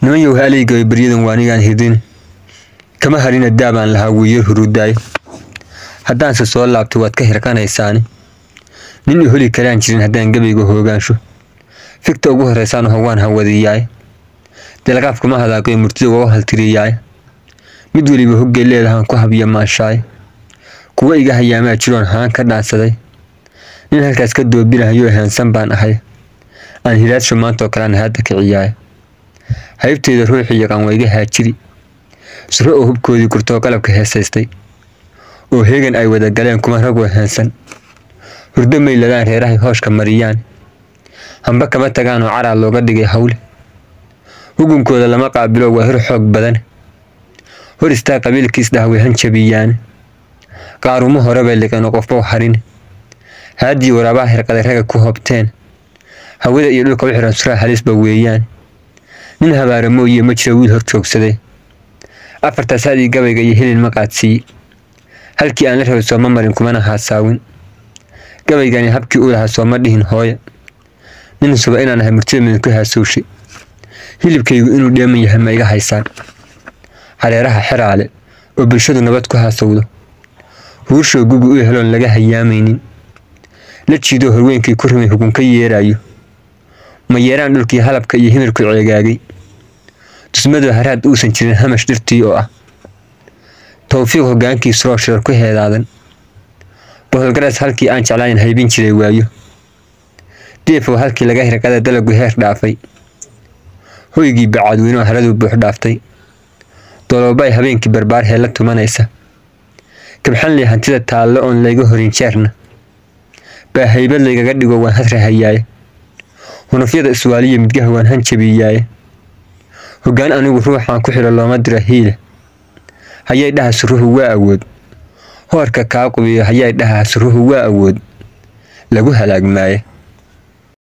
نميو هالي قوي بريدن وانيغان هيدين كما هرين الدابان لها وير هروداي هدان سسوال لابتو واد كهركان ايساني نيني هولي كلان جيرين هدان قبيقو هوغانشو فكتا ugu horeysaan hawaan hawadiyay dalaqafka ma hadaaqay murtida oo hal tiriyay mid waliba hogay leedahan ku habiya maashay kuwa iga hayama jiroon haan ka dhaansaday nin halkaas ka doobinayo hansan baan ahay aan hilaasho maanta kalaan hada ka ciyay haybteeda ruuxi yaqaan wayga haajiri suro oo hubkoodii kurto qalabka heesaystay oo heegan ay wada galeen kuma rag hansan hurdo meeladaan reerahay hooshka mariyaan hamba kama tagaan oo cara looga dhigay hawl hugunkooda lama qaabilo waa hir xoog badan hor istaa qabiilkiis dhahway hanjabiyaan qaarumo hore bay liqeen qofba xarin haadii waraba hirqaday raga ku hobteen hawada iyo dhulka u xiran sura halis ba weeyaan nin habaaramo iyo ma jiro wiil hor joogsaday afarta saadi gabayga iyo hilin ma qaadsi halkii aan la rabay soo marin kuma haasaawin gabaygani habkii uu lahaa soo ma dhihin hooyo nin suba inaan ahay murtida mid ku haasuushi hilibkaygu inuu dheeman yahay ma iga haysaan hareeraha xiraale oo bulshadu nabad ku haasawdo huursho gugu u heloon laga hayaamaynin la jiido horweenkii ku rumay hugun ka yeerayo ma yeeraan dhulkii halabka iyo himirku ceegaagay tusmadu haraad uusan jirin hamash dhirtii oo ah tawfiiq hogaankii soo shir ku heedaadan boholgaras halkii aan jeclaan haybin jiray waayo deefo halkii laga hirqada dalagu heer dhaafay hoygii bacadweyno haradu buux dhaaftay dolobay habeenkii barbaar heela tumanaysa kabxan li hantida taallo on layga horin jeerna baa haybad laygaga dhigo waan hadrahayaay hunafyada iswaaliya midgaha waan hanjabiyaay hogaan anigu ruuxaan ku xiro looma dira hiile hayay dhaha suruhu waa awood hoorka kaa qubiyo hayay dhaha suruhu waa awood lagu halaagmaaye